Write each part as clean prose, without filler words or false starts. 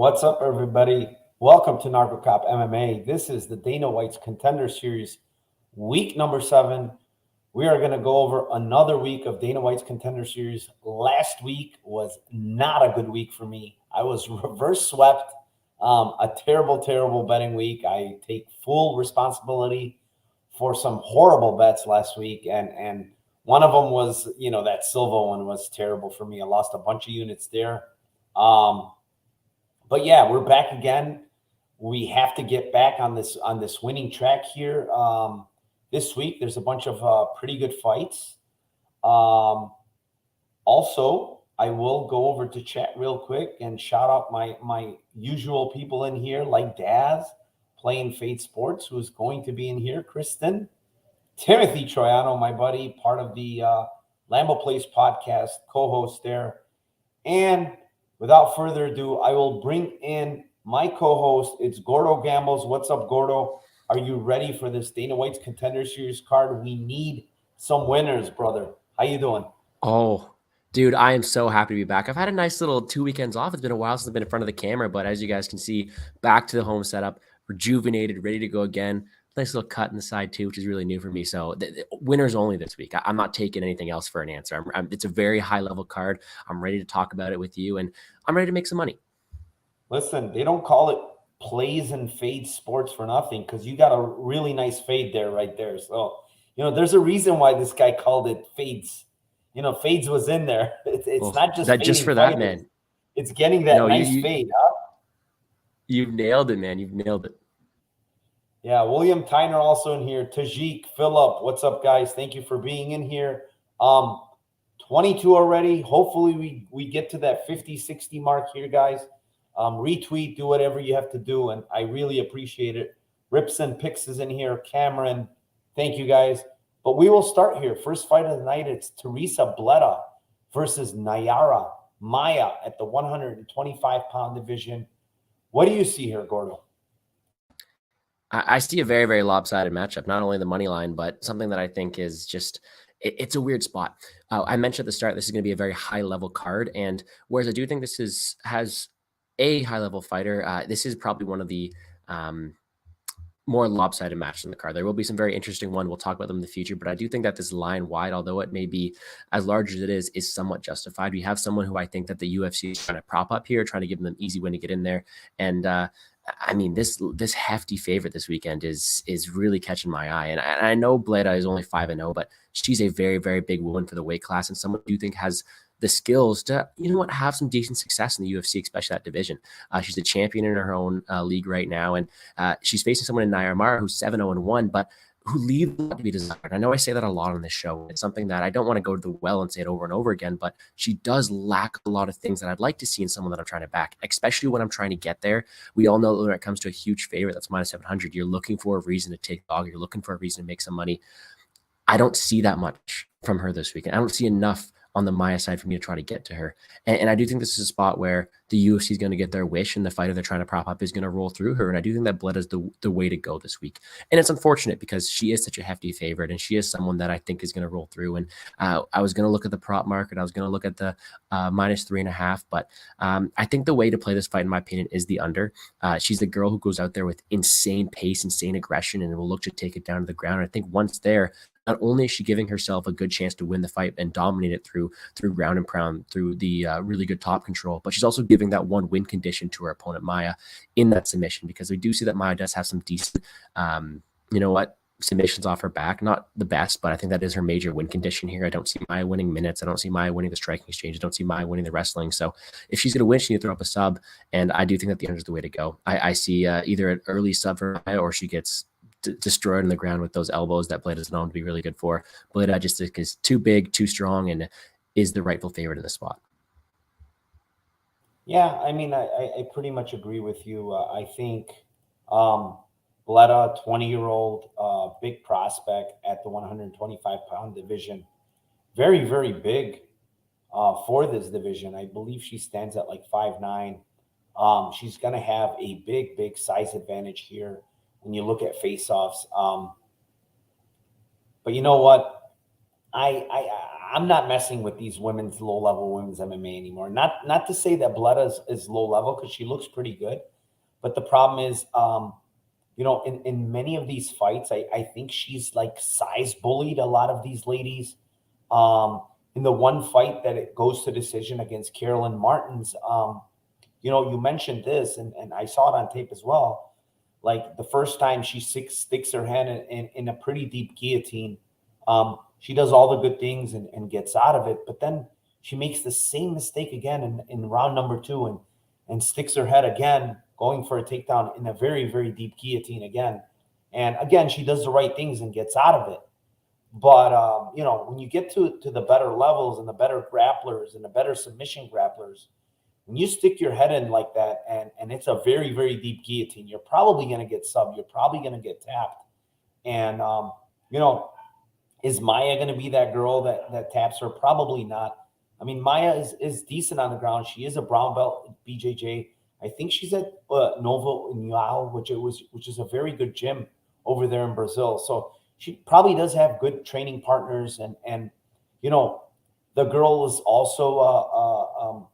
What's up, everybody? Welcome to Narcocop MMA. This is the Dana White's Contender Series, week number 7. We are going to go over another week of Dana White's Contender Series. Last week was not a good week for me. I was reverse swept. A terrible betting week. I take full responsibility for some horrible bets last week, and one of them was, that Silva one was terrible for me. I lost a bunch of units there. But yeah, we're back again. We have to get back on this winning track here. This week, there's a bunch of pretty good fights. Also, I will go over to chat real quick and shout out my usual people in here, like Daz, playing Fade Sports, who's going to be in here. Kristen, Timothy Troiano, my buddy, part of the Lambo Place podcast, co-host there. And without further ado, I will bring in my co-host. It's Gordo Gambles. What's up, Gordo? Are you ready for this Dana White's Contender Series card? We need some winners, brother. How you doing? Oh, dude, I am so happy to be back. I've had a nice little 2 weekends off. It's been a while since I've been in front of the camera, but as you guys can see, back to the home setup, rejuvenated, ready to go again. Nice little cut in the side too, which is really new for me. So winners only this week. I'm not taking anything else for an answer. It's a very high level card. I'm ready to talk about it with you, and I'm ready to make some money. Listen, they don't call it plays and fade sports for nothing, because you got a really nice fade there, right there. So, there's a reason why this guy called it fades. Fades was in there. It's not just that just for that, man. It's getting that fade, huh? You've nailed it, man. You've nailed it. Yeah, William Tyner also in here. Tajik, Phillip, what's up, guys? Thank you for being in here. 22 already. Hopefully we get to that 50, 60 mark here, guys. Retweet, do whatever you have to do, and I really appreciate it. Rips and Picks is in here. Cameron, thank you, guys. But we will start here. First fight of the night, it's Tereza Bleda versus Nayara Maia at the 125-pound division. What do you see here, Gordo? I see a very, very lopsided matchup, not only the money line, but something that I think is just it's a weird spot. I mentioned at the start, this is going to be a very high level card. And whereas I do think this has a high level fighter, this is probably one of the more lopsided matches in the card. There will be some very interesting one. We'll talk about them in the future, but I do think that this line wide, although it may be as large as it is somewhat justified. We have someone who I think that the UFC is trying to prop up here, trying to give them an easy win to get in there. And I mean, this hefty favorite this weekend is really catching my eye. And I know Bleda is only 5-0, but she's a very, very big woman for the weight class, and someone who you think has the skills to, have some decent success in the UFC, especially that division. She's a champion in her own league right now, and she's facing someone in Nayara who's 7-0-1, but who leave a lot to be desired. I know I say that a lot on this show. It's something that I don't want to go to the well and say it over and over again, but she does lack a lot of things that I'd like to see in someone that I'm trying to back, especially when I'm trying to get there. We all know that when it comes to a huge favorite that's minus 700, you're looking for a reason to take dog. You're looking for a reason to make some money. I don't see that much from her this weekend. I don't see enough on the Maia side for me to try to get to her. And I do think this is a spot where the UFC is going to get their wish, and the fighter they're trying to prop up is going to roll through her. And I do think that Bleda is the way to go this week. And it's unfortunate because she is such a hefty favorite, and she is someone that I think is going to roll through. And I was going to look at the prop market. I was going to look at the minus 3.5, but I think the way to play this fight, in my opinion, is the under. She's the girl who goes out there with insane pace, insane aggression, and will look to take it down to the ground. And I think once there, not only is she giving herself a good chance to win the fight and dominate it through ground and pound, through the really good top control, but she's also giving that one win condition to her opponent, Maia, in that submission, because we do see that Maia does have some decent, submissions off her back. Not the best, but I think that is her major win condition here. I don't see Maia winning minutes. I don't see Maia winning the striking exchange. I don't see Maia winning the wrestling. So if she's going to win, she needs to throw up a sub, and I do think that the under is the way to go. I see either an early sub for Maia, or she gets destroyed on the ground with those elbows that Bleda is known to be really good for. Bleda just is too big, too strong, and is the rightful favorite in the spot. Yeah, I mean, I pretty much agree with you. I think Bleda, 20-year-old, big prospect at the 125-pound division. Very, very big for this division. I believe she stands at like 5'9". She's going to have a big size advantage here when you look at face-offs. But you know what? I'm not messing with these low-level women's MMA anymore. Not to say that Bleda is low level, because she looks pretty good, but the problem is, in many of these fights, I think she's like size bullied a lot of these ladies. In the one fight that it goes to decision against Carolyn Martins, you mentioned this, and I saw it on tape as well. Like the first time she sticks her hand in a pretty deep guillotine, she does all the good things and gets out of it. But then she makes the same mistake again in round number 2 and sticks her head again, going for a takedown in a very, very deep guillotine again. And again, she does the right things and gets out of it. But, when you get to the better levels and the better grapplers and the better submission grapplers, when you stick your head in like that and it's a very, very deep guillotine, you're probably going to get subbed. You're probably going to get tapped. And, is Maia going to be that girl that taps her? Probably not. I mean, Maia is decent on the ground. She is a brown belt at BJJ. I think she's at Novo União, which is a very good gym over there in Brazil. So she probably does have good training partners. And the girl is also,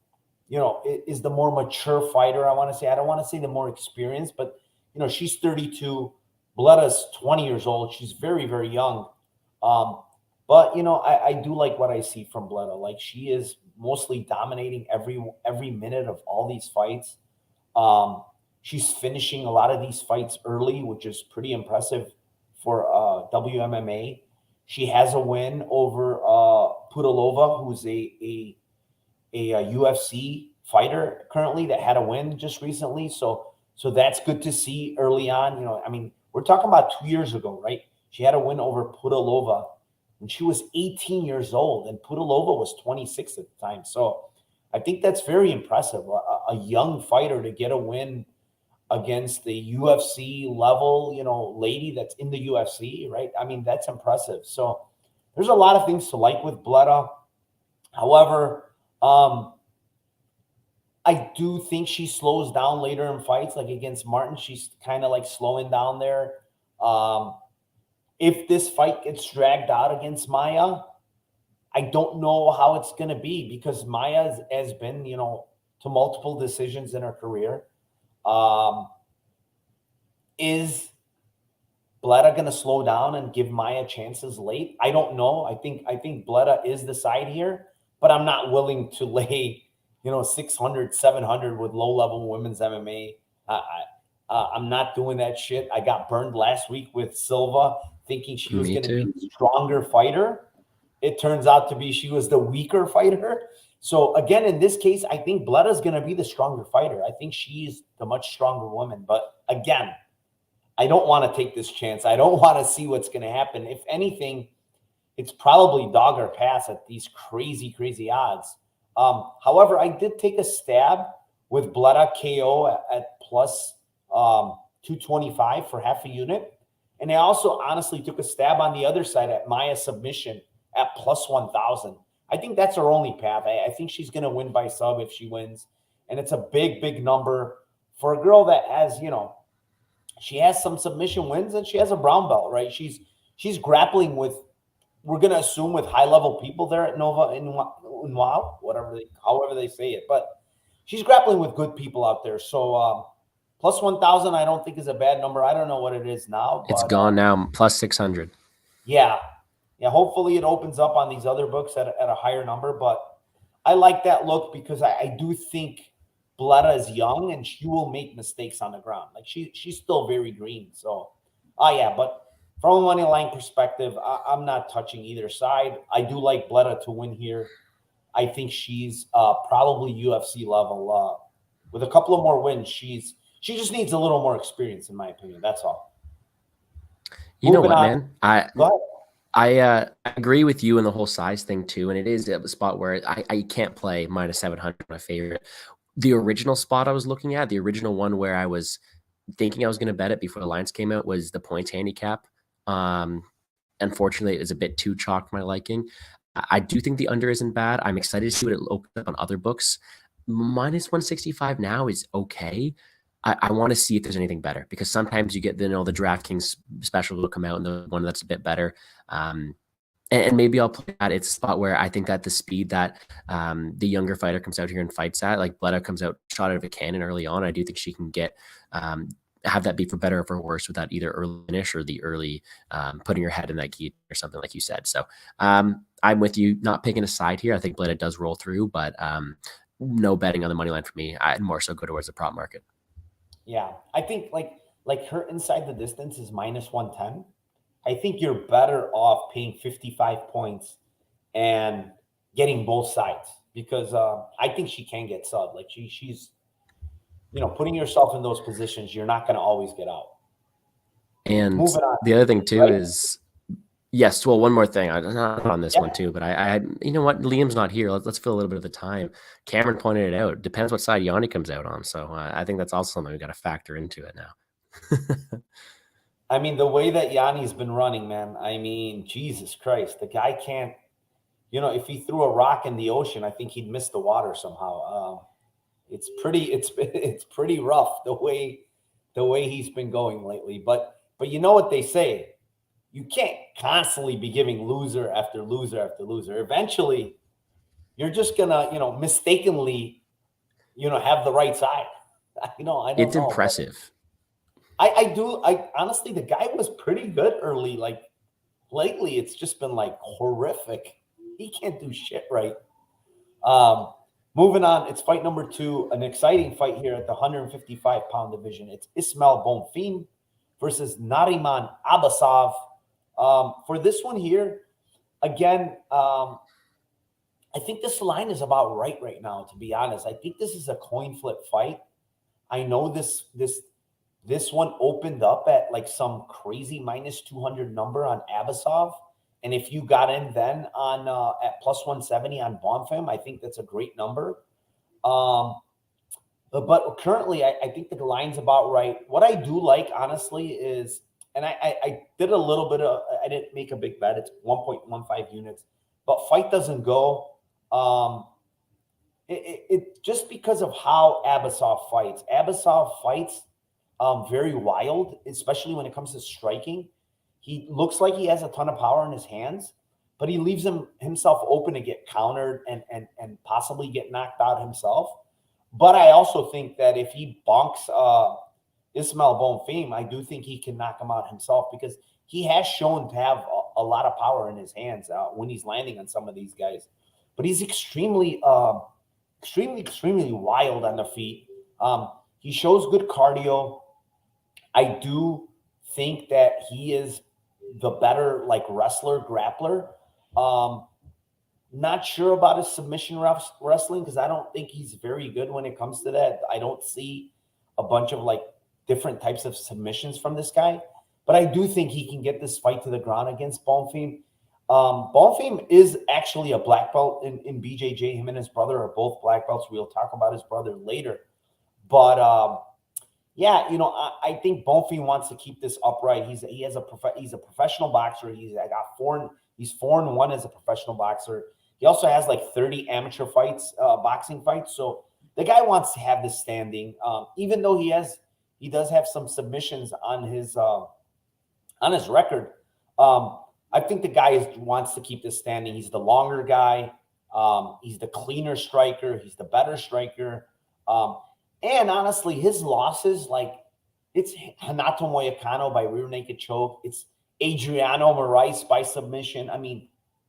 is the more mature fighter, I want to say. I don't want to say the more experienced, but, she's 32. Bleda's 20 years old. She's very, very young. But I do like what I see from Bleda. Like, she is mostly dominating every minute of all these fights. She's finishing a lot of these fights early, which is pretty impressive for WMMA. She has a win over Pudilova, who's a UFC fighter currently that had a win just recently. So that's good to see early on. We're talking about 2 years ago, right? She had a win over Pudilova when she was 18 years old, and Pudilova was 26 at the time. So I think that's very impressive. A young fighter to get a win against the UFC level, lady that's in the UFC, right? That's impressive. So there's a lot of things to like with Bleda. However, I do think she slows down later in fights, like against Martin. She's kind of like slowing down there. If this fight gets dragged out against Maia, I don't know how it's going to be, because Maia has been, to multiple decisions in her career. Is Bleda going to slow down and give Maia chances late? I don't know. I think Bleda is the side here, but I'm not willing to lay, 600, 700 with low-level women's MMA. I'm not doing that shit. I got burned last week with Silva, thinking she was going to be a stronger fighter. It turns out to be she was the weaker fighter. So again, in this case, I think Bleda's going to be the stronger fighter. I think she's the much stronger woman. But again, I don't want to take this chance. I don't want to see what's going to happen. If anything, it's probably dog or pass at these crazy, crazy odds. However, I did take a stab with Bleda KO at plus 225 for half a unit. And I also honestly took a stab on the other side at Maia submission at plus 1,000. I think that's her only path. I think she's going to win by sub if she wins. And it's a big, big number for a girl that has, she has some submission wins and she has a brown belt, right? She's grappling with, we're going to assume, with high-level people there at Nova União, however they say it. But she's grappling with good people out there. So plus 1,000, I don't think is a bad number. I don't know what it is now. It's gone now, plus 600. Yeah. Hopefully it opens up on these other books at a higher number. But I like that look because I do think Bleda is young and she will make mistakes on the ground. Like she's still very green. So, but from a money line perspective, I'm not touching either side. I do like Bleda to win here. I think she's probably UFC level. With a couple of more wins, she just needs a little more experience, in my opinion. That's all. You know what, man? I agree with you in the whole size thing too, and it is a spot where I can't play minus 700. My favorite. The original spot I was looking at, the original one where I was thinking I was going to bet it before the lines came out, was the points handicap. Unfortunately, it is a bit too chalk for my liking. I do think the under isn't bad. I'm excited to see what it opens up on other books. Minus 165 now is okay. I want to see if there's anything better, because sometimes you get the DraftKings special will come out and the one that's a bit better. And maybe I'll play that. It's a spot where I think that the speed that the younger fighter comes out here and fights at, like Bleda comes out shot out of a cannon early on. I do think she can get have that be for better or for worse with that either early finish or the early putting her head in that gi or something like you said. So I'm with you, not picking a side here. I think Bleda does roll through, but no betting on the money line for me. I'd more so go towards the prop market. Yeah, I think like her inside the distance is -110. I think you're better off paying 55 points and getting both sides because I think she can get subbed. Like she's putting yourself in those positions, you're not going to always get out. And Moving on, the other thing too right? is yes. Well, one more thing. I'm not on this one too, but I you know what? Liam's not here. Let's fill a little bit of the time. Cameron pointed it out. Depends what side Yanni comes out on. So I think that's also something we got to factor into it now. I mean, the way that Yanni's been running, man. I mean, Jesus Christ, the guy can't. If he threw a rock in the ocean, I think he'd miss the water somehow. It's pretty rough the way he's been going lately. But you know what they say, you can't constantly be giving loser after loser after loser. Eventually, you're just gonna mistakenly have the right side. I don't It's know. impressive. I honestly, the guy was pretty good early. Like lately, it's just been like horrific. He can't do shit right. Moving on, it's fight number 2, an exciting fight here at the 155-pound division. It's Ismael Bonfim versus Nariman Abbasov. For this one here, again, I think this line is about right now, to be honest. I think this is a coin flip fight. I know this one opened up at like some crazy -200 number on Abasov. And if you got in then on at +170 on Bonfim, I think that's a great number. But currently, I think the line's about right. What I do like, honestly, is, and I did a little bit of, I didn't make a big bet. It's 1.15 units, but fight doesn't go. It just because of how Abasov fights. Abasov fights very wild, especially when it comes to striking. He looks like he has a ton of power in his hands, but he leaves himself open to get countered and possibly get knocked out himself. But I also think that if he bonks Ismael Bonfim, I do think he can knock him out himself because he has shown to have a lot of power in his hands when he's landing on some of these guys. But he's extremely wild on the feet. He shows good cardio. I do think that he is the better wrestler, grappler. Not sure about his submission wrestling because I don't think he's very good when it comes to that. I don't see a bunch of different types of submissions from this guy, but I do think he can get this fight to the ground against Bonfim. Bonfim is actually a black belt in BJJ. Him and his brother are both black belts. We'll talk about his brother later, but yeah, I think Bonfim wants to keep this upright. He's a professional boxer. He's 4-1 as a professional boxer. He also has 30 amateur fights, boxing fights. So the guy wants to have this standing, even though he does have some submissions on his record. I think the guy wants to keep this standing. He's the longer guy. He's the cleaner striker. He's the better striker. And honestly, his losses, it's Hanato Moyakano by rear naked choke. It's Adriano Moraes by submission. I mean,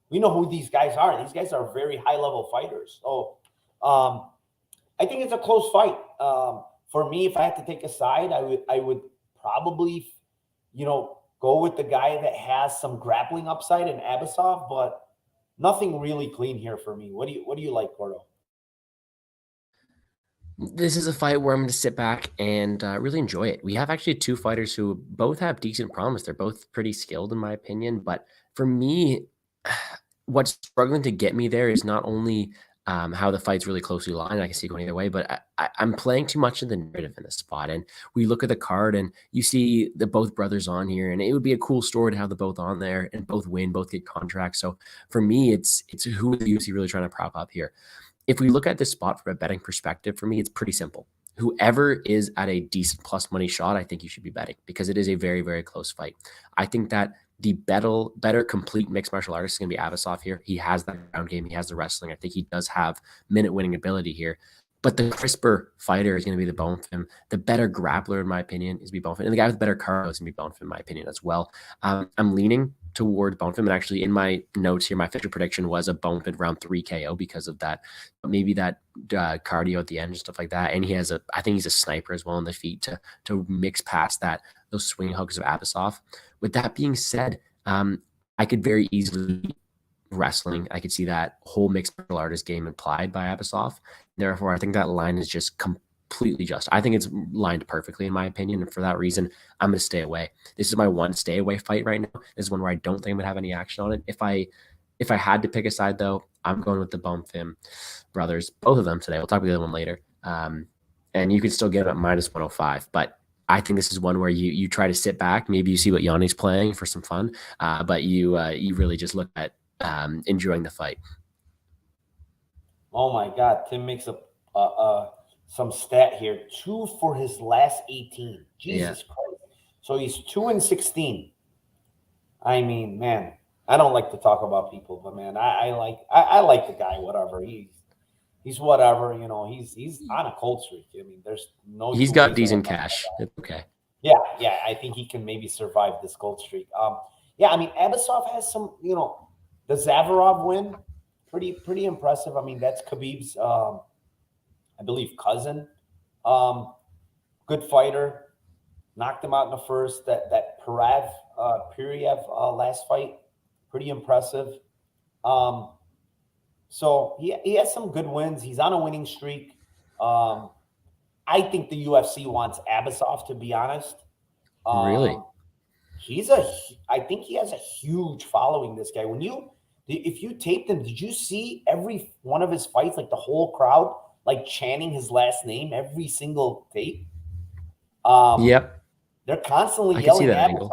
we know who these guys are. These guys are very high-level fighters. So I think it's a close fight. For me, if I had to take a side, I would probably, go with the guy that has some grappling upside in Abbasov, but nothing really clean here for me. What do you like, Gordo? This is a fight where I'm going to sit back and really enjoy it. We have actually 2 fighters who both have decent promise. They're both pretty skilled, in my opinion. But for me, what's struggling to get me there is not only how the fight's really closely aligned. I can see it going either way, but I'm playing too much of the narrative in this spot. And we look at the card and you see the both brothers on here, and it would be a cool story to have the both on there and both win, both get contracts. So for me, it's who the UFC really trying to prop up here. If we look at this spot from a betting perspective, for me, it's pretty simple. Whoever is at a decent plus money shot, I think you should be betting because it is a very, very close fight. I think that the better complete mixed martial artist is going to be Abbasov here. He has that ground game. He has the wrestling. I think he does have minute winning ability here. But the crisper fighter is going to be the Bonfim. The better grappler, in my opinion, is be Bonfim. And the guy with the better Karl is going to be Bonfim, in my opinion, as well. I'm leaning towards Bonfim. And actually, in my notes here, my official prediction was a Bonfim round 3 KO because of that, maybe that cardio at the end and stuff like that. And he has I think he's a sniper as well on the feet to mix past those swing hooks of Abbasov. With that being said, I could very easily wrestling. I could see that whole mixed martial artist game implied by Abasov. Therefore, I think that line is just completely just. I think it's lined perfectly, in my opinion. And for that reason, I'm going to stay away. This is my one stay away fight right now. This is one where I don't think I'm going to have any action on it. If I had to pick a side, though, I'm going with the Bonfim brothers, both of them today. We'll talk about the other one later. And you can still get it at minus 105. But I think this is one where you try to sit back. Maybe you see what Yanni's playing for some fun, but you really just look at enjoying the fight. Oh my God! Tim makes some stat here. 2 for his last 18. Jesus Christ! So he's 2-16. I mean, man, I don't like to talk about people, but man, I like the guy. Whatever he's whatever. You know, he's on a cold streak. I mean, there's no. He's got decent cash. It's okay. Yeah. I think he can maybe survive this cold streak. Yeah. I mean, Abasov has some. You know, the Zavarov win, pretty impressive. I mean, that's Khabib's, I believe, cousin. Good fighter. Knocked him out in the first. That Piriev last fight, pretty impressive. So he has some good wins. He's on a winning streak. I think the UFC wants Abbasov, to be honest. Really? I think he has a huge following, this guy. If you taped him, did you see every one of his fights, like the whole crowd, like chanting his last name, every single tape? Yep. They're constantly yelling Abbasov.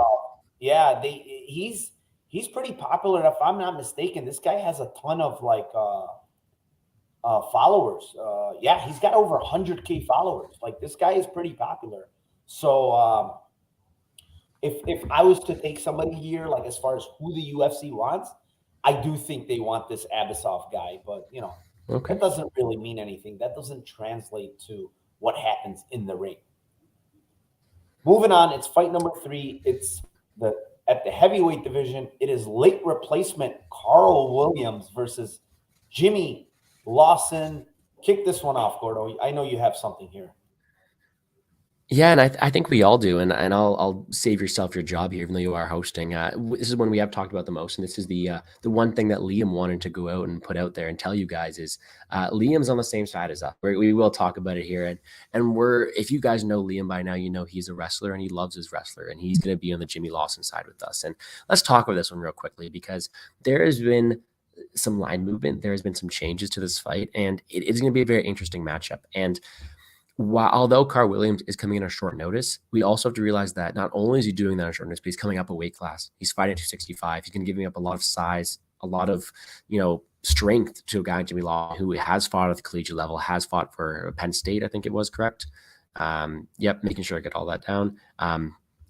Yeah, he's pretty popular. If I'm not mistaken, this guy has a ton of followers. Yeah, he's got over 100K followers. Like, this guy is pretty popular. So if I was to take somebody here, like as far as who the UFC wants, I do think they want this Abbasov guy. But you know, that doesn't really mean anything. That doesn't translate to what happens in the ring. Moving on, it's fight number 3. It's at the heavyweight division. It is late replacement Karl Williams versus Jimmy Lawson. Kick this one off, Gordo. I know you have something here. Yeah, and I think we all do, and I'll save yourself your job here, even though you are hosting. This is one we have talked about the most, and this is the one thing that Liam wanted to go out and put out there and tell you guys is Liam's on the same side as us. We will talk about it here, and if you guys know Liam by now, you know he's a wrestler and he loves his wrestler, and he's going to be on the Jimmy Lawson side with us. And let's talk about this one real quickly because there has been some line movement, there has been some changes to this fight, and it is going to be a very interesting matchup. And although Karl Williams is coming in on short notice, we also have to realize that not only is he doing that on short notice, but he's coming up a weight class. He's fighting at 265. He's going to give up a lot of size, a lot of strength to a guy, Jimmy Law, who has fought at the collegiate level, has fought for Penn State, I think it was, correct? Making sure I get all that down.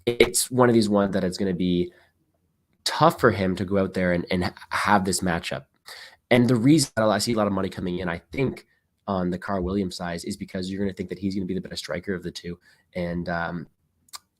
It's one of these ones that it's going to be tough for him to go out there and have this matchup. And the reason that I see a lot of money coming in, I think, on the Karl Williams side is because you're going to think that he's going to be the better striker of the two. And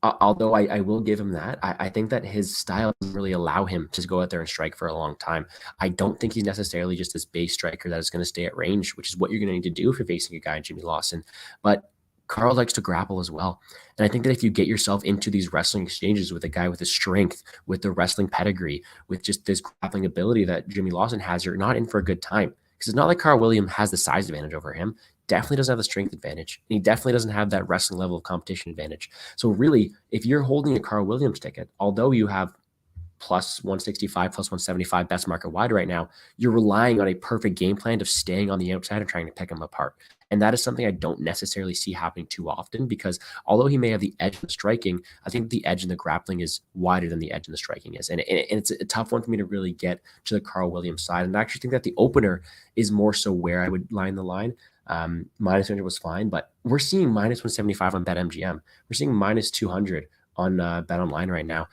although I will give him that, I think that his style doesn't really allow him to go out there and strike for a long time. I don't think he's necessarily just this base striker that is going to stay at range, which is what you're going to need to do if you're facing a guy in Jimmy Lawson. But Karl likes to grapple as well. And I think that if you get yourself into these wrestling exchanges with a guy with the strength, with the wrestling pedigree, with just this grappling ability that Jimmy Lawson has, you're not in for a good time. Because it's not like Karl Williams has the size advantage over him. Definitely doesn't have the strength advantage. And he definitely doesn't have that wrestling level of competition advantage. So really, if you're holding a Karl Williams ticket, although you have plus 165, plus 175 best market wide right now, you're relying on a perfect game plan of staying on the outside and trying to pick him apart. And that is something I don't necessarily see happening too often because although he may have the edge in the striking, I think the edge in the grappling is wider than the edge in the striking is. And it's a tough one for me to really get to the Karl Williams side. And I actually think that the opener is more so where I would line the line. Minus 100 was fine, but we're seeing minus 175 on BetMGM. We're seeing minus 200 on Bet Online right now.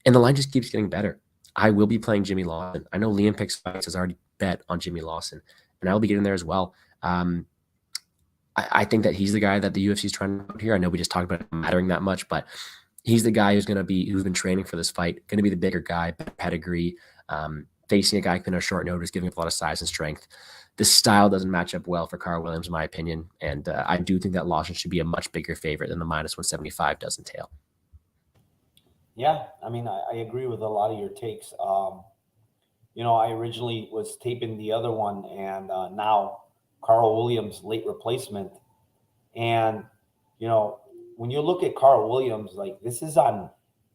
And the line just keeps getting better. I will be playing Jimmy Lawson. I know Liam Picks Fights has already bet on Jimmy Lawson, and I will be getting there as well. I think that he's the guy that the UFC is trying to put here. I know we just talked about it mattering that much, but he's the guy who's been training for this fight, going to be the bigger guy, better pedigree, facing a guy who can have short notice, giving up a lot of size and strength. This style doesn't match up well for Karl Williams, in my opinion, and I do think that Lawson should be a much bigger favorite than the -175 does entail. Yeah, I mean, I agree with a lot of your takes. I originally was taping the other one, and now Karl Williams' late replacement. And, when you look at Karl Williams, like this is on,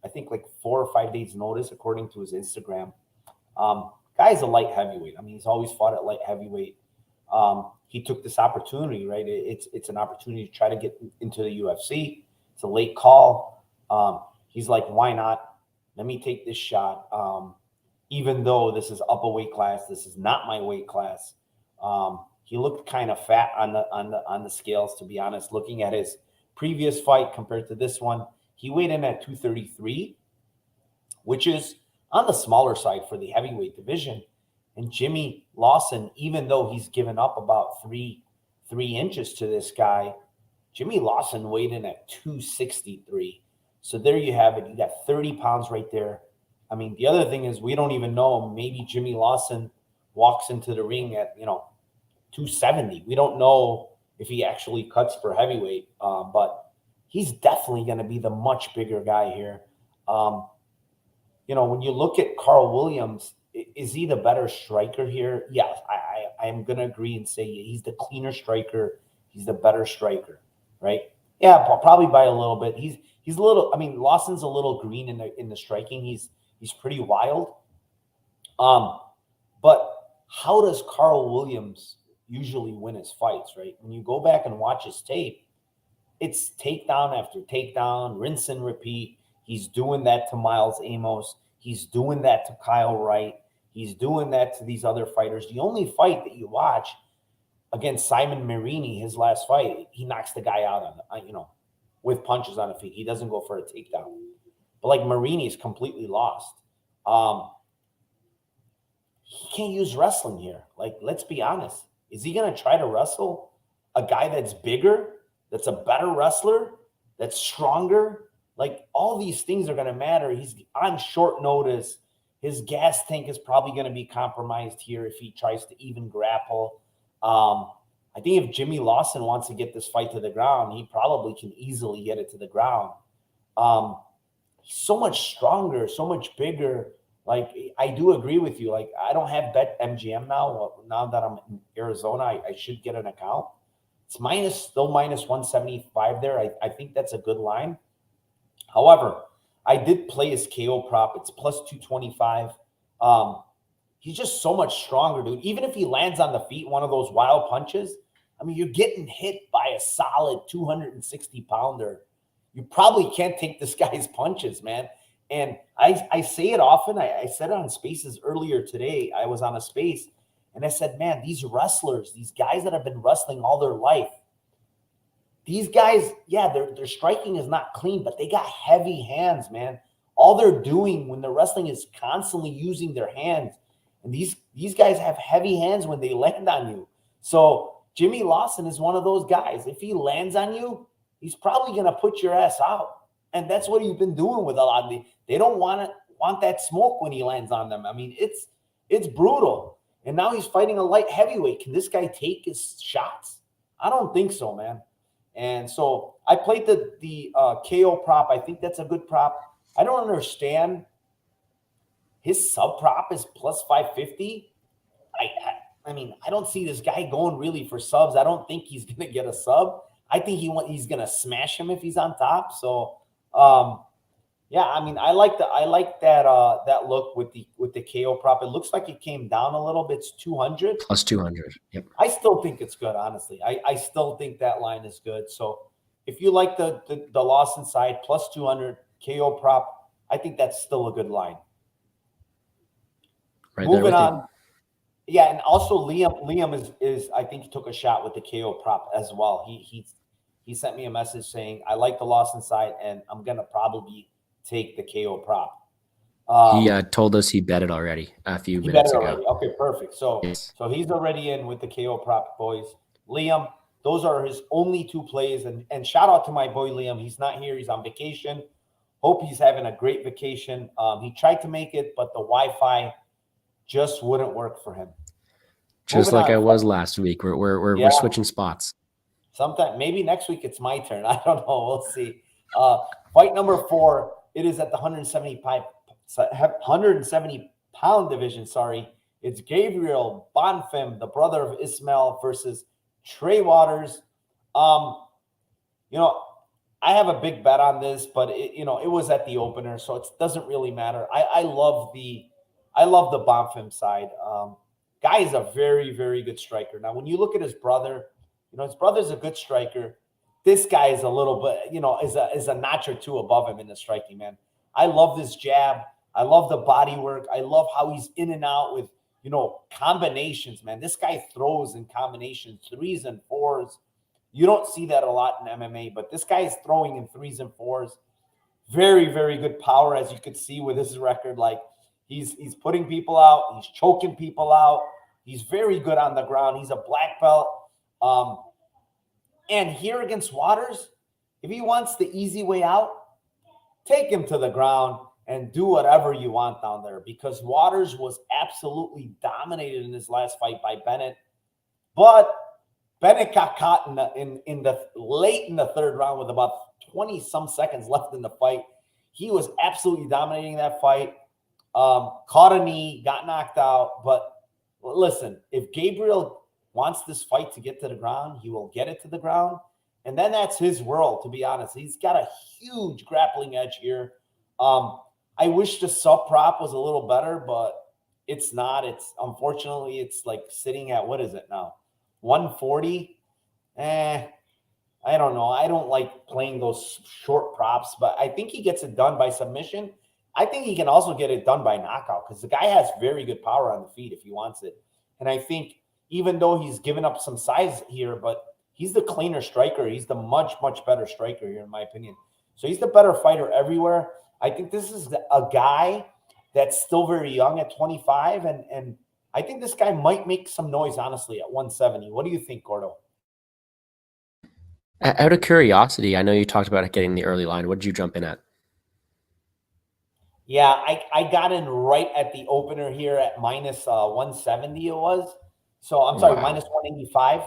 I think, like 4 or 5 days' notice, according to his Instagram. Guy's a light heavyweight. I mean, he's always fought at light heavyweight. He took this opportunity, right? It's an opportunity to try to get into the UFC. It's a late call. He's like, why not? Let me take this shot. Even though this is up a weight class, this is not my weight class. He looked kind of fat on the scales, to be honest. Looking at his previous fight compared to this one, he weighed in at 233, which is on the smaller side for the heavyweight division. And Jimmy Lawson, even though he's given up about three inches to this guy, Jimmy Lawson weighed in at 263. So there you have it. You got 30 pounds right there. I mean, the other thing is we don't even know. Maybe Jimmy Lawson walks into the ring at, 270. We don't know if he actually cuts for heavyweight, but he's definitely going to be the much bigger guy here. When you look at Karl Williams, is he the better striker here? Yes, I'm going to agree and say he's the cleaner striker. He's the better striker, right? Yeah, probably by a little bit. He's a little. I mean, Lawson's a little green in the striking. He's pretty wild. But how does Karl Williams usually win his fights, right? When you go back and watch his tape, it's takedown after takedown, rinse and repeat. He's doing that to Miles Amos. He's doing that to Kyle Wright. He's doing that to these other fighters. The only fight that you watch against Simon Marini, his last fight, he knocks the guy out with punches on the feet. He doesn't go for a takedown. But like Marini is completely lost. He can't use wrestling here. Like, let's be honest. Is he going to try to wrestle a guy that's bigger, that's a better wrestler, that's stronger? Like, all these things are going to matter. He's on short notice. His gas tank is probably going to be compromised here if he tries to even grapple. I think if Jimmy Lawson wants to get this fight to the ground, he probably can easily get it to the ground. He's so much stronger, so much bigger. Like, I do agree with you. Like, I don't have Bet MGM now. Now that I'm in Arizona, I should get an account. It's still -175 there. I think that's a good line. However, I did play his KO prop. It's +225. He's just so much stronger, dude. Even if he lands on the feet, one of those wild punches, I mean, you're getting hit by a solid 260-pounder. You probably can't take this guy's punches, man. And I say it often. I said it on Spaces earlier today. I was on a space, and I said, man, these wrestlers, these guys that have been wrestling all their life, these guys, yeah, their striking is not clean, but they got heavy hands, man. All they're doing when they're wrestling is constantly using their hands. And these guys have heavy hands when they land on you. So Jimmy Lawson is one of those guys. If he lands on you, he's probably going to put your ass out. And that's what he's been doing with a lot of they don't want that smoke when he lands on them. I mean, it's brutal. And now he's fighting a light heavyweight. Can this guy take his shots? I don't think so, man. And so I played the KO prop. I think that's a good prop. I don't understand. His sub prop is +550. I mean, I don't see this guy going really for subs. I don't think he's going to get a sub. I think he's going to smash him if he's on top. So, yeah, I mean, I like that look with the KO prop. It looks like it came down a little bit. It's 200. +200. Yep. I still think it's good, honestly. I still think that line is good. So if you like the Lawson side, +200 KO prop, I think that's still a good line. Right. Moving on. Yeah, and also Liam is I think he took a shot with the KO prop as well. He sent me a message saying, I like the Lawson side, and I'm going to probably take the KO prop. He told us he bet it already a few He bet minutes it ago. already. Okay, perfect. So Yes. so he's already in with the KO prop boys. Liam, those are his only 2 plays. And shout out to my boy Liam. He's not here. He's on vacation. Hope he's having a great vacation. He tried to make it, but the Wi-Fi just wouldn't work for him. Just Moving like on. I was last week. We're Yeah. switching spots. Sometime maybe next week it's my turn. I don't know. We'll see. Fight number 4. It is at the 170-pound division. Sorry, it's Gabriel Bonfim, the brother of Ismael, versus Trey Waters. You know, I have a big bet on this, but it was at the opener, so it doesn't really matter. I love the Bonfim side. Guy is a very, very good striker. Now, when you look at his brother, his brother's a good striker. This guy is a little bit, is a notch or 2 above him in the striking, man. I love this jab. I love the body work. I love how he's in and out with, combinations, man. This guy throws in combinations, 3s and 4s. You don't see that a lot in MMA, but this guy is throwing in 3s and 4s. Very, very good power, as you could see with his record. Like, he's putting people out. He's choking people out. He's very good on the ground. He's a black belt. And here against Waters, if he wants the easy way out, take him to the ground and do whatever you want down there, because Waters was absolutely dominated in his last fight by Bennett. But Bennett got caught in the late in the 3rd round with about 20-some seconds left in the fight. He was absolutely dominating that fight. Caught a knee, got knocked out. But listen, if Gabriel wants this fight to get to the ground, he will get it to the ground. And then that's his world, to be honest. He's got a huge grappling edge here. I wish the sub prop was a little better, but it's not. Unfortunately, it's like sitting at, what is it now? 140. I don't know. I don't like playing those short props, but I think he gets it done by submission. I think he can also get it done by knockout, because the guy has very good power on the feet if he wants it. And I think even though he's given up some size here, but he's the cleaner striker. He's the much, much better striker here, in my opinion. So he's the better fighter everywhere. I think this is a guy that's still very young at 25, and I think this guy might make some noise, honestly, at 170. What do you think, Gordo? Out of curiosity, I know you talked about getting the early line. What did you jump in at? Yeah, I got in right at the opener here at minus 170 it was. So I'm sorry, Wow. minus 185.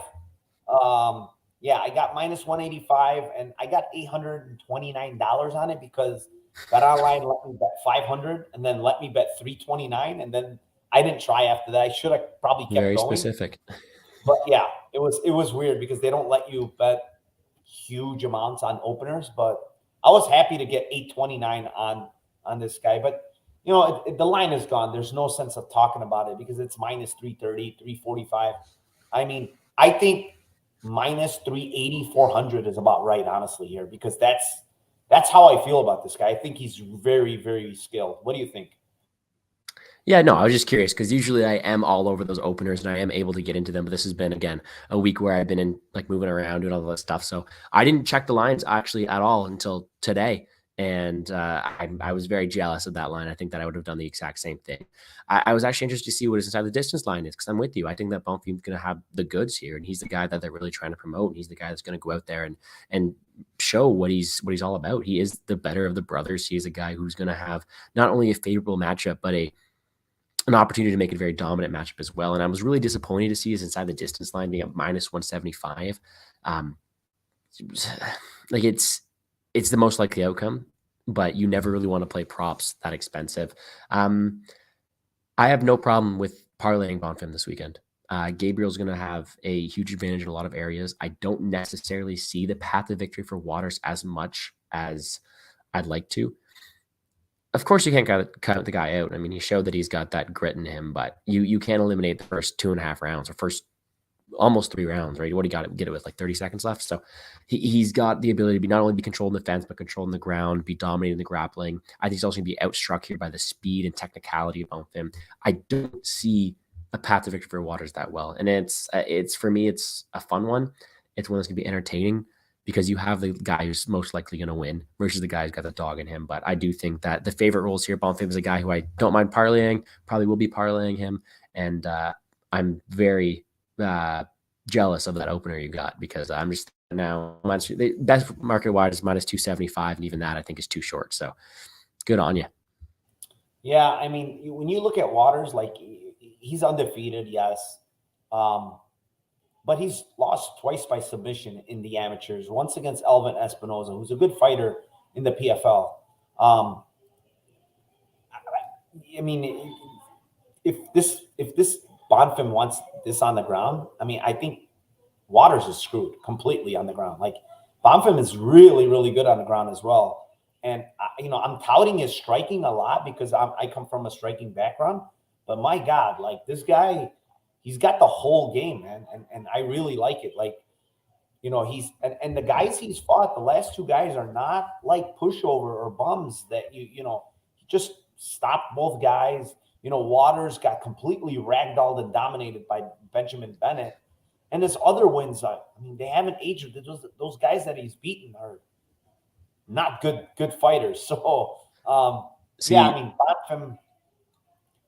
Yeah, I got minus 185, and I got $829 on it because BetOnline let me bet 500 and then let me bet 329, and then I didn't try after that. I should have probably kept Very going. specific. But yeah, it was weird because they don't let you bet huge amounts on openers. But I was happy to get 829 on this guy. But the line is gone. There's no sense of talking about it because it's minus 330, 345. I mean, I think minus 380, 400 is about right, honestly, here, because that's how I feel about this guy. I think he's very, very skilled. What do you think? Yeah, no, I was just curious because usually I am all over those openers and I am able to get into them. But this has been, again, a week where I've been in like moving around, doing all that stuff. So I didn't check the lines actually at all until today. And I was very jealous of that line. I think that I would have done the exact same thing. I was actually interested to see what his inside the distance line is because I'm with you. I think that Bonfim's going to have the goods here, and he's the guy that they're really trying to promote. He's the guy that's going to go out there and show what he's all about. He is the better of the brothers. He is a guy who's going to have not only a favorable matchup, but an opportunity to make it a very dominant matchup as well. And I was really disappointed to see his inside the distance line being at minus 175. Like it's the most likely outcome, but you never really want to play props that expensive. I have no problem with parlaying Bonfim this weekend. Gabriel's going to have a huge advantage in a lot of areas. I don't necessarily see the path to victory for Waters as much as I'd like to. Of course, you can't cut the guy out. I mean, he showed that he's got that grit in him, but you can't eliminate the first 2.5 rounds or first almost 3 rounds, right? What do you got to get it with like 30 seconds left? So he's got the ability to be not only be controlled in the fence, but controlled in the ground, be dominating the grappling. I think he's also going to be outstruck here by the speed and technicality of him. I don't see a path to victory for Waters that well. And it's for me, it's a fun one. It's one that's going to be entertaining because you have the guy who's most likely going to win versus the guy who's got the dog in him. But I do think that the favorite rules here, Bonfim is a guy who I don't mind parlaying, probably will be parlaying him. And I'm very jealous of that opener you got, because I'm just now the best market wide is minus 275. And even that I think is too short. So good on you. Yeah. I mean, when you look at Waters, like he's undefeated. Yes. But he's lost twice by submission in the amateurs, once against Elvin Espinoza, who's a good fighter in the PFL. I mean, if this Bonfim wants this on the ground, I mean, I think Waters is screwed completely on the ground. Like Bonfim is really, really good on the ground as well. And, I'm touting his striking a lot because I come from a striking background. But my God, like this guy, he's got the whole game, man. And I really like it. Like, he's and the guys he's fought, the last two guys are not like pushover or bums that he just stopped both guys. Waters got completely ragdolled and dominated by Benjamin Bennett. And his other wins, I mean, they haven't aged. Those guys that he's beaten are not good fighters. So, yeah, I mean,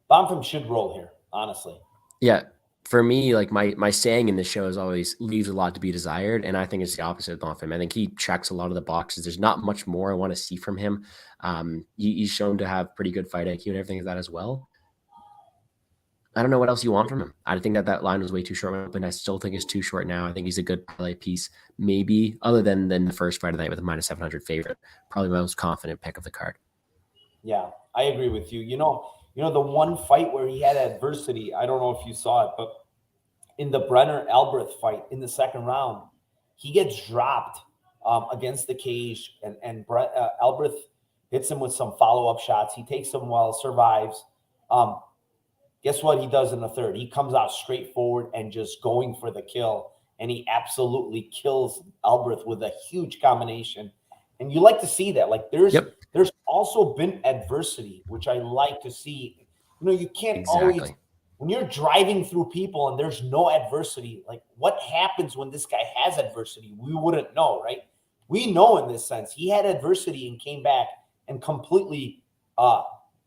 Bonfim should roll here, honestly. Yeah. For me, like my saying in this show is always leaves a lot to be desired. And I think it's the opposite of Bonfim. I think he checks a lot of the boxes. There's not much more I want to see from him. He's shown to have pretty good fight IQ and everything like that as well. I don't know what else you want from him. I think that line was way too short, but I still think it's too short now. I think he's a good play piece, maybe other than the first fight of the night with a minus 700 favorite. Probably my most confident pick of the card. Yeah, I agree with you. The one fight where he had adversity, I don't know if you saw it, but in the Brenner Alberth fight in the second round, he gets dropped against the cage, and Alberth hits him with some follow-up shots. He takes them well, survives. Guess what he does in the third? He comes out straightforward and just going for the kill, and he absolutely kills Alberth with a huge combination. And you like to see that. Like there's also been adversity, which I like to see. You can't always, when you're driving through people and there's no adversity, like what happens when this guy has adversity? We wouldn't know, right? We know in this sense. He had adversity and came back and completely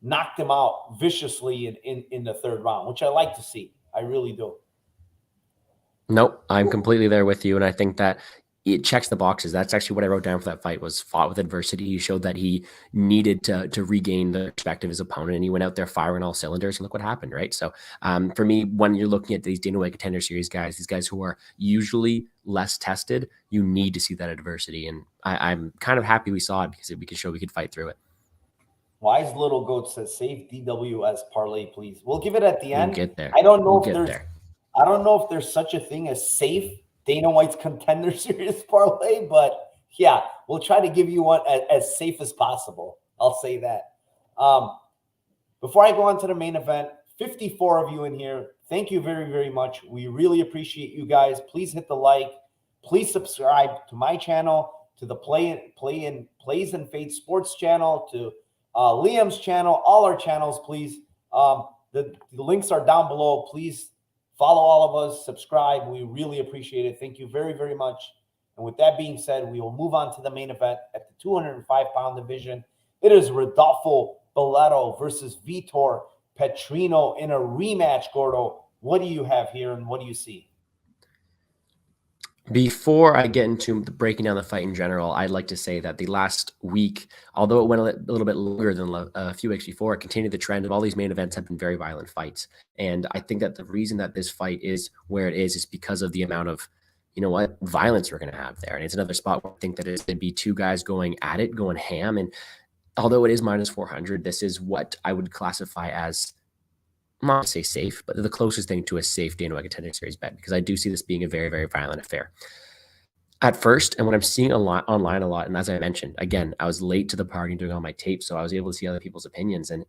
knocked him out viciously in the third round, which I like to see. I really do. Nope, I'm completely there with you. And I think that it checks the boxes. That's actually what I wrote down for that fight, was fought with adversity. He showed that he needed to regain the respect of his opponent, and he went out there firing all cylinders, and look what happened, right? So for me, when you're looking at these Dana White Contender Series guys, these guys who are usually less tested, you need to see that adversity. And I'm kind of happy we saw it, because we could show we could fight through it. Wise Little Goat says, save DWS parlay, please. We'll give it at the end. We'll get there. I don't know if there's such a thing as safe Dana White's Contender Series parlay, but yeah, we'll try to give you one as safe as possible. I'll say that. Before I go on to the main event, 54 of you in here, thank you very, very much. We really appreciate you guys. Please hit the like. Please subscribe to my channel, to the Plays and Fade Sports channel, to Liam's channel, all our channels, please. The links are down below. Please follow all of us, subscribe. We really appreciate it. Thank you very, very much. And with that being said, we will move on to the main event at the 205-pound division. It is Rodolfo Bellato versus Vitor Petrino in a rematch, Gordo. What do you have here, and what do you see? Before I get into the breaking down the fight in general, I'd like to say that the last week, although it went a little bit longer than a few weeks before, it continued the trend of all these main events have been very violent fights. And I think that the reason that this fight is where it is because of the amount of, violence we're going to have there. And it's another spot where I think that it's going to be two guys going at it, going ham. And although it is minus 400, this is what I would classify as, I'm not going to say safe, but the closest thing to a safe Dana White Contender Series bet, because I do see this being a very, very violent affair at first. And what I'm seeing online a lot, and as I mentioned, again, I was late to the party doing all my tapes, so I was able to see other people's opinions. And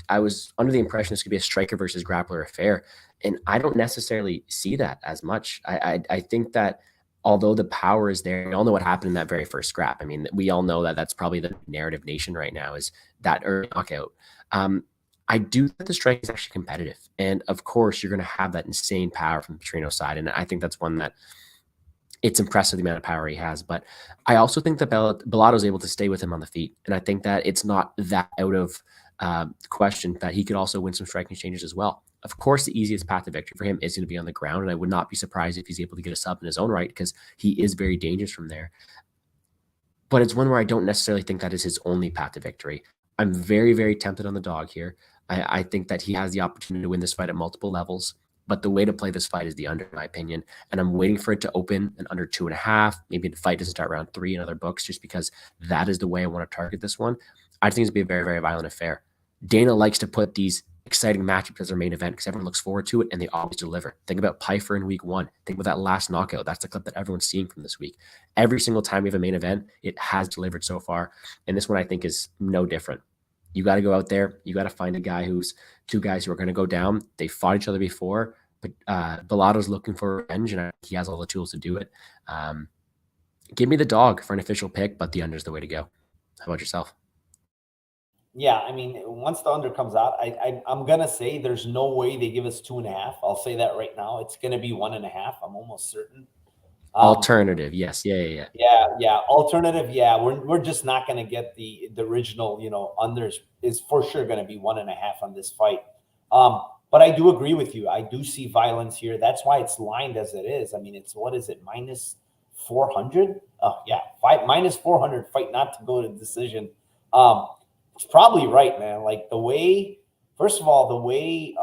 I was under the impression this could be a striker versus grappler affair. And I don't necessarily see that as much. I think that although the power is there, we all know what happened in that very first scrap. I mean, we all know that that's probably the narrative nation right now, is that early knockout. I do think the strike is actually competitive. And of course, you're going to have that insane power from the Petrino side. And I think that's one that it's impressive the amount of power he has. But I also think that Bellato is able to stay with him on the feet. And I think that it's not that out of question that he could also win some striking exchanges as well. Of course, the easiest path to victory for him is going to be on the ground. And I would not be surprised if he's able to get a sub in his own right, because he is very dangerous from there. But it's one where I don't necessarily think that is his only path to victory. I'm very, very tempted on the dog here. I think that he has the opportunity to win this fight at multiple levels. But the way to play this fight is the under, in my opinion. And I'm waiting for it to open an under 2.5. Maybe the fight doesn't start around 3 in other books, just because that is the way I want to target this one. I think it's going to be a very, very violent affair. Dana likes to put these exciting matchups as their main event because everyone looks forward to it and they always deliver. Think about Pyfer in week 1. Think about that last knockout. That's the clip that everyone's seeing from this week. Every single time we have a main event, it has delivered so far. And this one I think is no different. You got to go out there. You got to find a guy two guys who are going to go down. They fought each other before, but Bellato's looking for revenge, and he has all the tools to do it. Give me the dog for an official pick, but the under is the way to go. How about yourself? Yeah, I mean, once the under comes out, I'm going to say there's no way they give us 2.5. I'll say that right now. It's going to be 1.5. I'm almost certain. Alternative, yes. Yeah. Alternative, yeah. We're just not going to get the original, unders is for sure going to be 1.5 on this fight. But I do agree with you. I do see violence here. That's why it's lined as it is. I mean, it's, what is it, minus 400? Oh, yeah, minus 400 fight not to go to decision. It's probably right, man. Like first of all, the way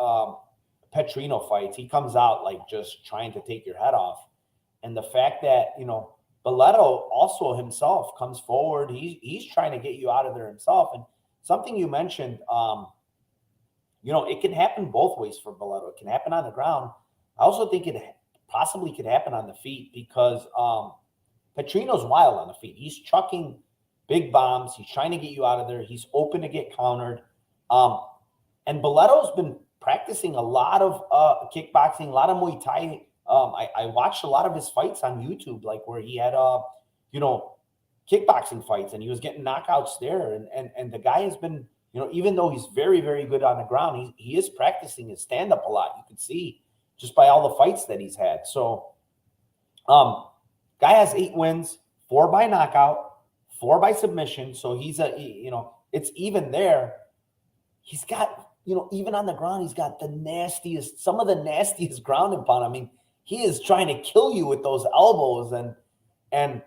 Petrino fights, he comes out like just trying to take your head off. And the fact that, Biletto also himself comes forward, he's trying to get you out of there himself. And something you mentioned, it can happen both ways for Biletto. It can happen on the ground. I also think it possibly could happen on the feet because Petrino's wild on the feet. He's chucking big bombs. He's trying to get you out of there. He's open to get countered. And Biletto's been practicing a lot of kickboxing, a lot of Muay Thai. I watched a lot of his fights on YouTube, like where he had, kickboxing fights and he was getting knockouts there. And the guy has been, even though he's very, very good on the ground, he is practicing his stand-up a lot. You can see just by all the fights that he's had. So, guy has 8 wins, 4 by knockout, 4 by submission. So he's it's even there. He's got, even on the ground, he's got some of the nastiest ground and pound. I mean, he is trying to kill you with those elbows and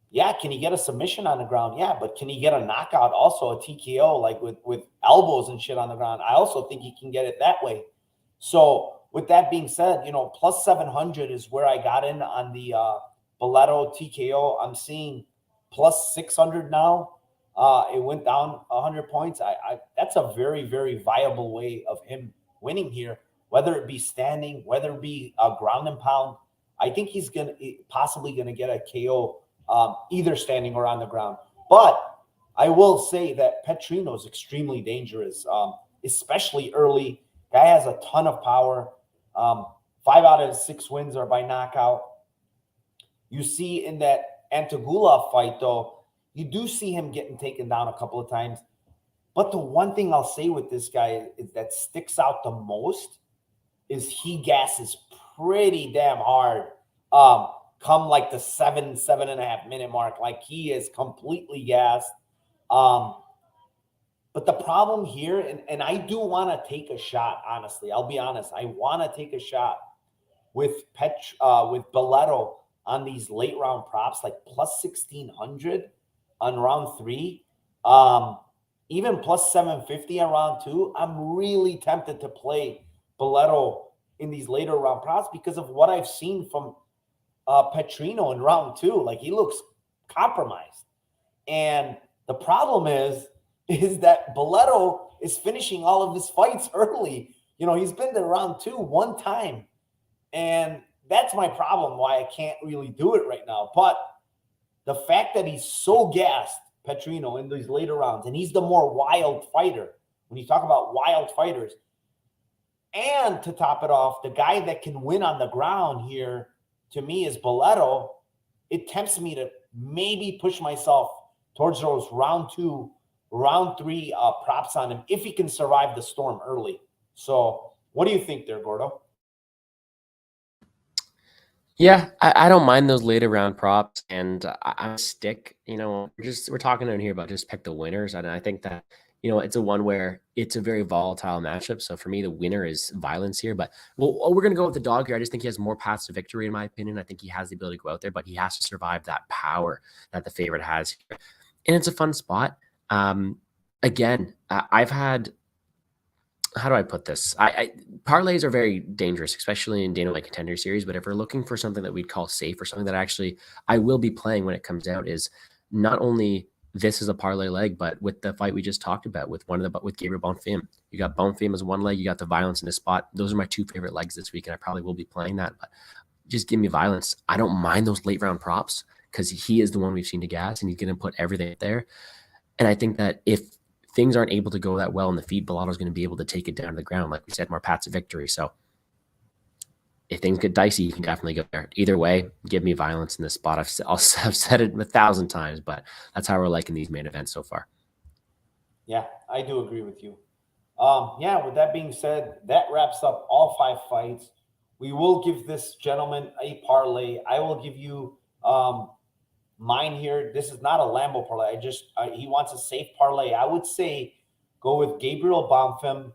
yeah, can he get a submission on the ground? Yeah, but can he get a knockout also, a TKO, like with elbows and shit on the ground? I also think he can get it that way. So with that being said, plus 700 is where I got in on the Biletto TKO. I'm seeing plus 600 now. It went down 100 points. That's a very, very viable way of him winning here, whether it be standing, whether it be a ground and pound. I think he's possibly going to get a KO either standing or on the ground. But I will say that Petrino is extremely dangerous, especially early. Guy has a ton of power. 5 out of 6 wins are by knockout. You see in that Antigulov fight, though, you do see him getting taken down a couple of times. But the one thing I'll say with this guy that sticks out the most is he gasses pretty damn hard. Come like the 7.5 minute mark, like he is completely gassed. But the problem here, and I do want to take a shot, honestly. I'll be honest. I want to take a shot with Biletto on these late round props, like plus 1,600 on round 3. Even plus 750 on round 2. I'm really tempted to play Biletto in these later round props because of what I've seen from Petrino in round 2. Like, he looks compromised. And the problem is that Biletto is finishing all of his fights early. He's been to round 2 one time. And that's my problem, why I can't really do it right now. But the fact that he's so gassed, Petrino, in these later rounds, and he's the more wild fighter, when you talk about wild fighters, and to top it off, the guy that can win on the ground here, to me, is Biletto. It tempts me to maybe push myself towards those round 2, round 3 props on him if he can survive the storm early. So what do you think there, Gordo? Yeah, I don't mind those later round props, and I stick. We're talking in here about just pick the winners, and I think that it's a one where it's a very volatile matchup. So for me, the winner is violence here. But we're gonna go with the dog here. I just think he has more paths to victory, in my opinion. I think he has the ability to go out there, but he has to survive that power that the favorite has here. And it's a fun spot. Again, I've had, how do I put this? Parlays are very dangerous, especially in Dana White Contender Series. But if we're looking for something that we'd call safe, or something that actually I will be playing when it comes out, is not only this is a parlay leg, but with the fight we just talked about with with Gabriel Bonfim, you got Bonfim as one leg, you got the violence in this spot. Those are my two favorite legs this week, and I probably will be playing that. But just give me violence. I don't mind those late round props because he is the one we've seen to gas, and he's going to put everything there. And I think that if things aren't able to go that well in the feed, Bellato's going to be able to take it down to the ground. Like we said, more paths of victory. So if things get dicey, you can definitely go there. Either way, give me violence in this spot. I've said it 1,000 times, but that's how we're liking these main events so far. Yeah, I do agree with you. Yeah, with that being said, that wraps up all 5 fights. We will give this gentleman a parlay. I will give you mine here. This is not a Lambo parlay. He wants a safe parlay. I would say go with Gabriel Bonfim.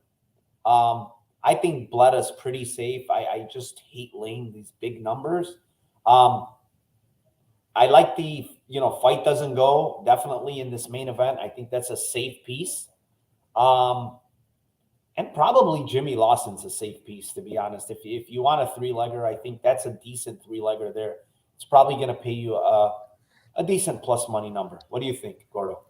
I think Bleda's pretty safe. I just hate laying these big numbers. I like the fight doesn't go definitely in this main event. I think that's a safe piece. And probably Jimmy Lawson's a safe piece, to be honest. If you want a 3-legger, I think that's a decent 3-legger there. It's probably going to pay you a decent plus money number. What do you think, Gordo?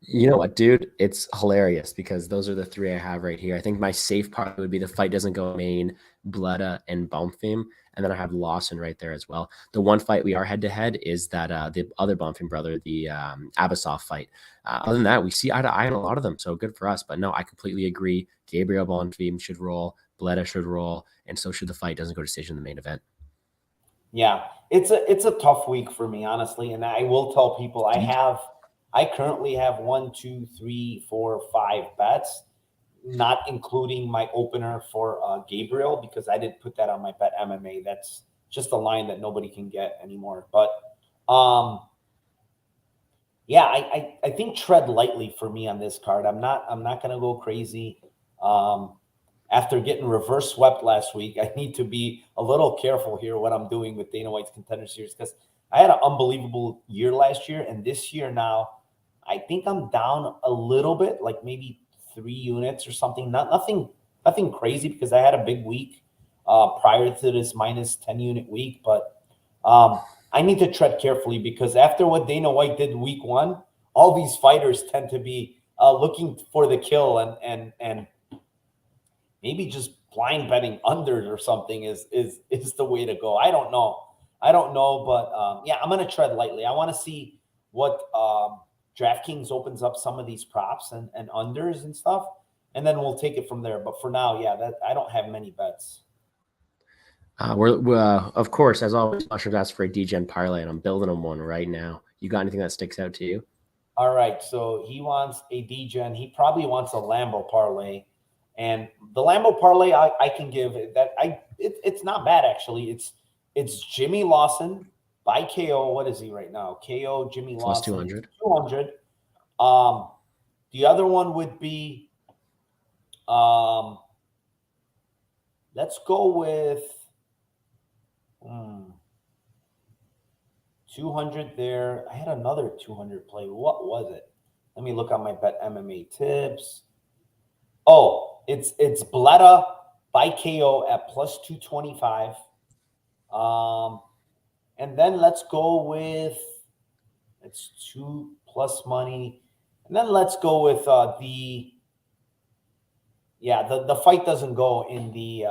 You know what, dude? It's hilarious because those are the 3 I have right here. I think my safe part would be the fight doesn't go main, Bleda, and Bonfim. And then I have Lawson right there as well. The one fight we are head-to-head is that the other Bonfim brother, the Abbasov fight. Other than that, we see eye to eye on a lot of them, so good for us. But no, I completely agree. Gabriel Bonfim should roll, Bleda should roll, and so should the fight doesn't go decision in the main event. Yeah, it's a tough week for me, honestly. And I will tell people I currently have 1, 2, 3, 4, 5 bets, not including my opener for Gabriel, because I didn't put that on my bet MMA. That's just a line that nobody can get anymore. But yeah, I think tread lightly for me on this card. I'm not going to go crazy. After getting reverse swept last week, I need to be a little careful here what I'm doing with Dana White's Contender Series, because I had an unbelievable year last year, and this year now I think I'm down a little bit, like maybe 3 units or something. Nothing crazy, because I had a big week prior to this minus 10 unit week. But I need to tread carefully, because after what Dana White did week 1, all these fighters tend to be looking for the kill, and maybe just blind betting unders or something is the way to go. I don't know, but yeah, I'm going to tread lightly. I want to see what DraftKings opens up some of these props and unders and stuff, and then we'll take it from there. But for now, yeah, I don't have many bets. We're of course, as always, Mushrooms asked for a DGen parlay, and I'm building them one right now. You got anything that sticks out to you? All right, so he wants a DGen. He probably wants a Lambo parlay, and the Lambo parlay I can give that. It's not bad, actually. It's Jimmy Lawson by KO. What is he right now? KO Jimmy Plus Lawson 200. 200. The other one would be let's go with 200 there. I had another 200 play. What was it? Let me look on my bet MMA tips. Oh, it's Bleda by KO at plus 225. And then let's go with, it's 2 plus money. And then let's go with the fight doesn't go in the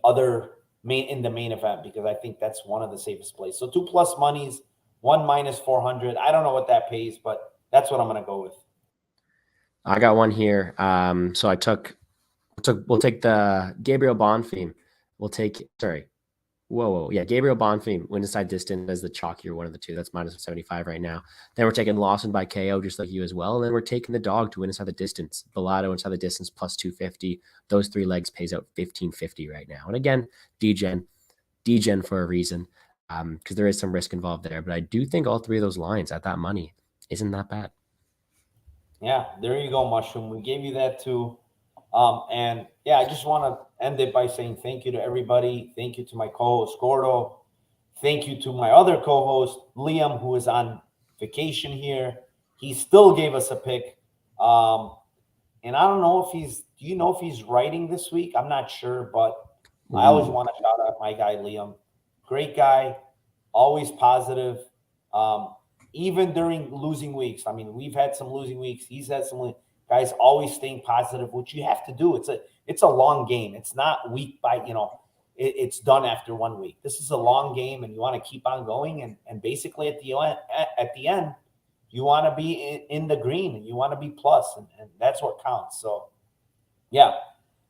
other in the main event, because I think that's one of the safest plays. So 2 plus monies, 1 minus 400. I don't know what that pays, but that's what I'm going to go with. I got one here. So we'll take the Gabriel Bonfim. Gabriel Bonfim, win inside distance as the chalkier one of the two. That's minus 75 right now. Then we're taking Lawson by KO, just like you as well. And then we're taking the dog to win inside the distance. Bellato inside the distance plus 250. Those 3 legs pays out 1550 right now. And again, DGen, degen for a reason, because there is some risk involved there. But I do think all three of those lines at that money isn't that bad. Yeah, there you go, Mushroom. We gave you that too. And yeah, I just want to end it by saying thank you to everybody. Thank you to my co-host Gordo. Thank you to my other co-host Liam, who is on vacation here. He still gave us a pick. And I don't know if do you know if he's writing this week? I'm not sure, but I always want to shout out my guy Liam. Great guy, always positive. Even during losing weeks. I mean, we've had some losing weeks. He's had some guys always staying positive, which you have to do. It's a long game. It's not week by, it's done after 1 week. This is a long game, and you want to keep on going. And basically at the end, you want to be in the green, and you want to be plus, and that's what counts. So, yeah,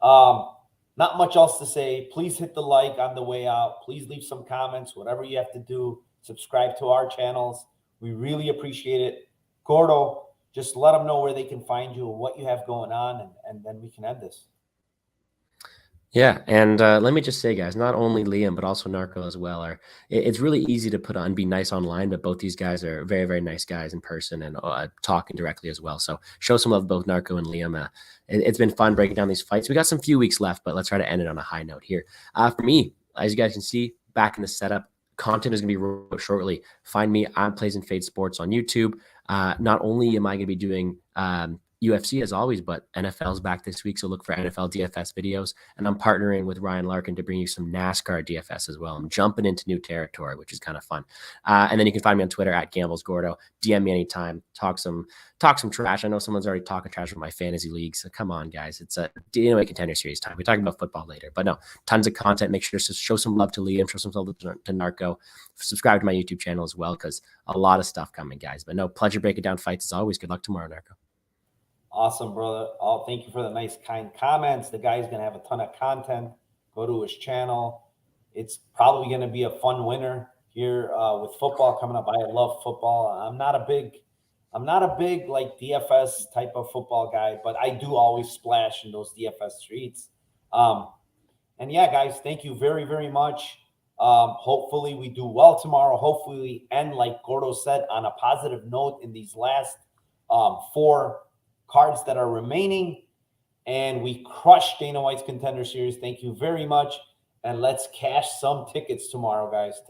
not much else to say. Please hit the like on the way out. Please leave some comments, whatever you have to do. Subscribe to our channels. We really appreciate it. Gordo, just let them know where they can find you and what you have going on, and then we can end this. Yeah, and let me just say, guys, not only Liam, but also Narco as well. It's really easy to put on, be nice online, but both these guys are very, very nice guys in person and talking directly as well. So show some love to both Narco and Liam. It's been fun breaking down these fights. We got some few weeks left, but let's try to end it on a high note here. For me, as you guys can see, back in the setup, content is going to be rolled shortly. Find me on Plays and Fade Sports on YouTube. Not only am I going to be doing UFC as always, but NFL's back this week, so look for NFL DFS videos. And I'm partnering with Ryan Larkin to bring you some NASCAR DFS as well. I'm jumping into new territory, which is kind of fun. And then you can find me on Twitter at GamblesGordo. DM me anytime. Talk some trash. I know someone's already talking trash with my fantasy league, so come on, guys. It's a Contender Series time. We're talking about football later, but no, tons of content. Make sure to show some love to Liam, show some love to Narco. Subscribe to my YouTube channel as well, because a lot of stuff coming, guys. But no, pleasure breaking down fights as always. Good luck tomorrow, Narco. Awesome, brother. Thank you for the nice, kind comments. The guy's going to have a ton of content. Go to his channel. It's probably going to be a fun winter here with football coming up. I love football. I'm not a big like DFS type of football guy, but I do always splash in those DFS streets. And yeah, guys, thank you very, very much. Hopefully we do well tomorrow. Hopefully we end, like Gordo said, on a positive note in these last 4 cards that are remaining, and we crushed Dana White's Contender Series. Thank you very much, and let's cash some tickets tomorrow, guys.